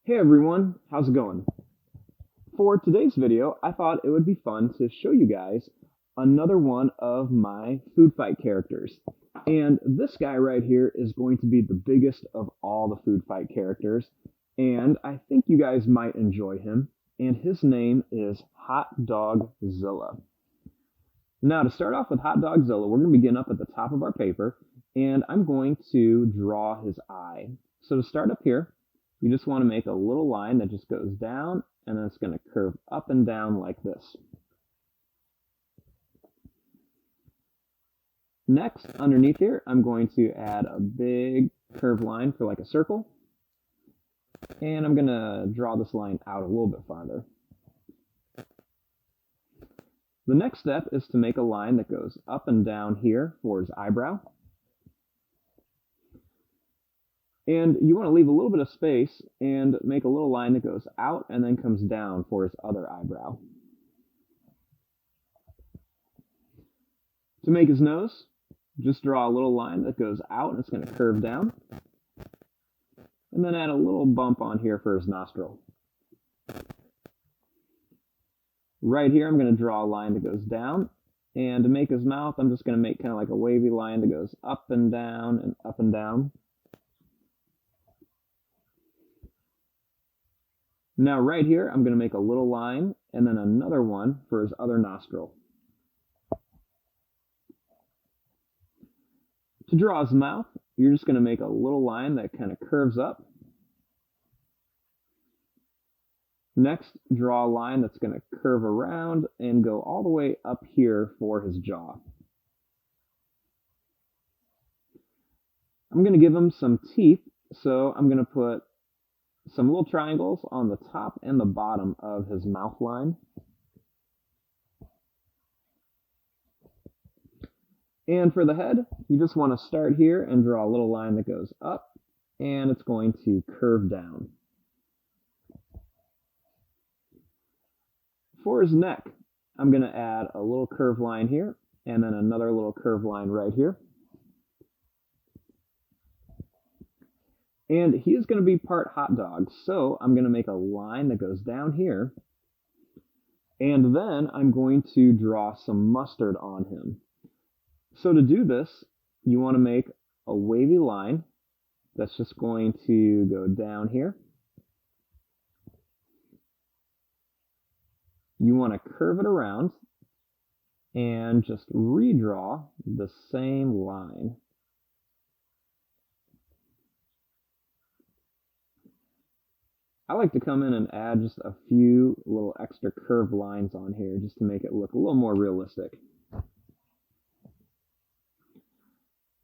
Hey everyone, how's it going? For today's video, I thought it would be fun to show you guys another one of my food fight characters. And this guy right here is going to be the biggest of all the food fight characters, and I think you guys might enjoy him, and his name is Hot Dogzilla. Now, to start off with Hot Dogzilla, we're going to begin up at the top of our paper, and I'm going to draw his eye. So to start up here, you just want to make a little line that just goes down, and then it's going to curve up and down like this. Next, underneath here, I'm going to add a big curved line for like a circle, and I'm going to draw this line out a little bit farther. The next step is to make a line that goes up and down here for his eyebrow. And you want to leave a little bit of space and make a little line that goes out and then comes down for his other eyebrow. To make his nose, just draw a little line that goes out and it's going to curve down. And then add a little bump on here for his nostril. Right here, I'm going to draw a line that goes down. And to make his mouth, I'm just going to make kind of like a wavy line that goes up and down and up and down. Now right here, I'm going to make a little line and then another one for his other nostril. To draw his mouth, you're just going to make a little line that kind of curves up. Next, draw a line that's going to curve around and go all the way up here for his jaw. I'm going to give him some teeth, so I'm going to put some little triangles on the top and the bottom of his mouth line. And for the head, you just want to start here and draw a little line that goes up, and it's going to curve down. For his neck, I'm going to add a little curved line here, and then another little curved line right here. And he is going to be part hot dog, so I'm going to make a line that goes down here, and then I'm going to draw some mustard on him. So to do this, you want to make a wavy line that's just going to go down here. You want to curve it around and just redraw the same line. I like to come in and add just a few little extra curved lines on here just to make it look a little more realistic.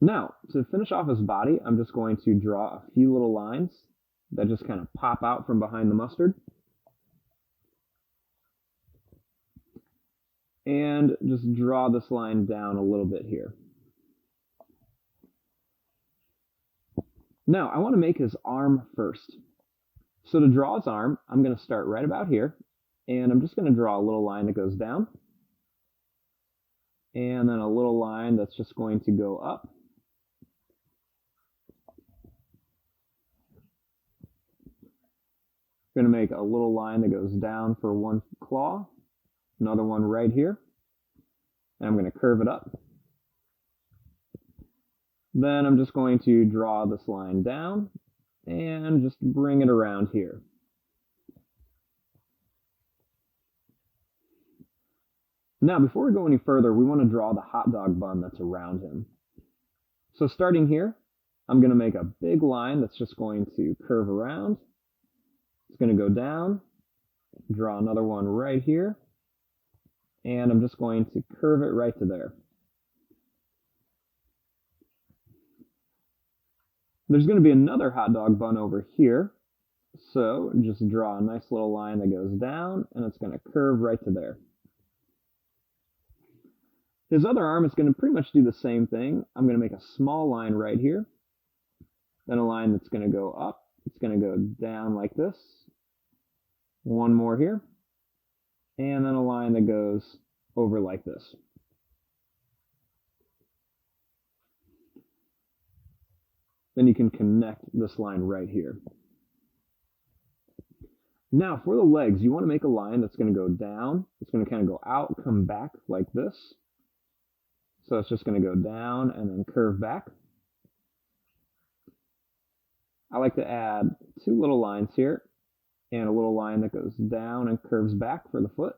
Now, to finish off his body, I'm just going to draw a few little lines that just kind of pop out from behind the mustard. And just draw this line down a little bit here. Now, I want to make his arm first. So to draw his arm, I'm going to start right about here, and I'm just going to draw a little line that goes down, and then a little line that's just going to go up. I'm going to make a little line that goes down for one claw, another one right here, and I'm going to curve it up. Then I'm just going to draw this line down and just bring it around here. Now, before we go any further, we want to draw the hot dog bun that's around him. So starting here, I'm going to make a big line that's just going to curve around. It's going to go down, draw another one right here, and I'm just going to curve it right to there. There's going to be another hot dog bun over here, so just draw a nice little line that goes down, and it's going to curve right to there. His other arm is going to pretty much do the same thing. I'm going to make a small line right here, then a line that's going to go up, it's going to go down like this, one more here, and then a line that goes over like this. Then you can connect this line right here. Now for the legs, you want to make a line that's going to go down. It's going to kind of go out, come back like this. So it's just going to go down and then curve back. I like to add two little lines here and a little line that goes down and curves back for the foot.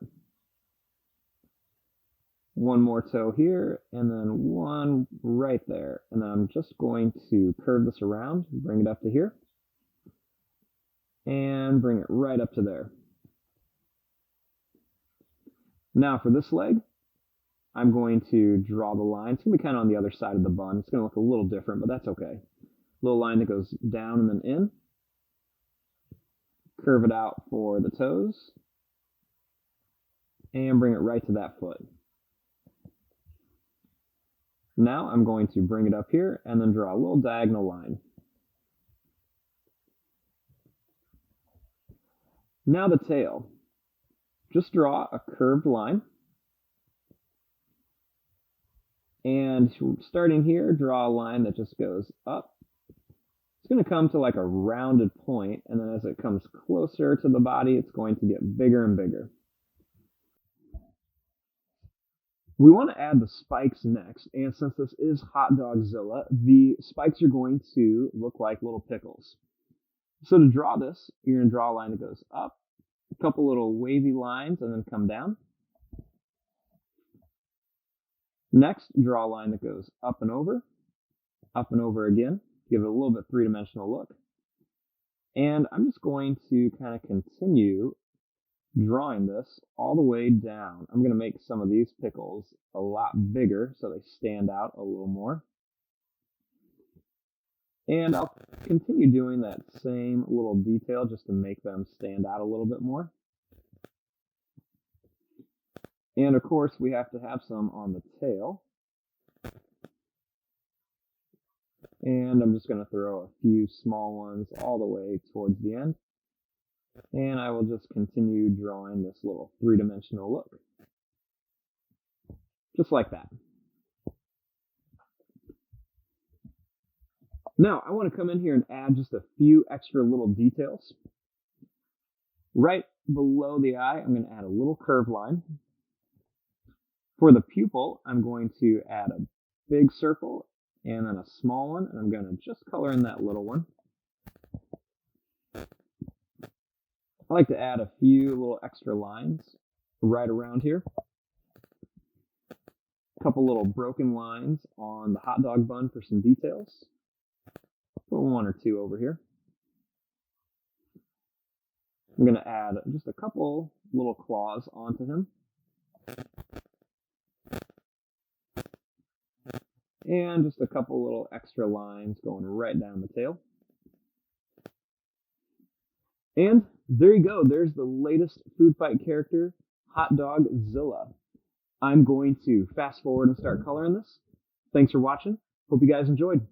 One more toe here and then one right there. And then I'm just going to curve this around, bring it up to here, and bring it right up to there. Now for this leg, I'm going to draw the line. It's going to be kind of on the other side of the bun. It's going to look a little different, but that's okay. Little line that goes down and then in. Curve it out for the toes. And bring it right to that foot. Now I'm going to bring it up here and then draw a little diagonal line. Now the tail. Just draw a curved line. And starting here, draw a line that just goes up. It's going to come to like a rounded point, and then as it comes closer to the body, it's going to get bigger and bigger. We want to add the spikes next, and since this is Hot Dogzilla, the spikes are going to look like little pickles. So to draw this, you're going to draw a line that goes up, a couple little wavy lines, and then come down. Next, draw a line that goes up and over again. Give it a little bit three-dimensional look. And I'm just going to kind of continue drawing this all the way down. I'm going to make some of these pickles a lot bigger so they stand out a little more. And I'll continue doing that same little detail just to make them stand out a little bit more. And of course, we have to have some on the tail. And I'm just going to throw a few small ones all the way towards the end. And I will just continue drawing this little three-dimensional look. Just like that. Now, I want to come in here and add just a few extra little details. Right below the eye, I'm going to add a little curved line. For the pupil, I'm going to add a big circle and then a small one, and I'm going to just color in that little one. I like to add a few little extra lines right around here. A couple little broken lines on the hot dog bun for some details. Put one or two over here. I'm going to add just a couple little claws onto him. And just a couple little extra lines going right down the tail. And there you go. There's the latest food fight character, Hot Dogzilla. I'm going to fast forward and start coloring this. Thanks for watching. Hope you guys enjoyed.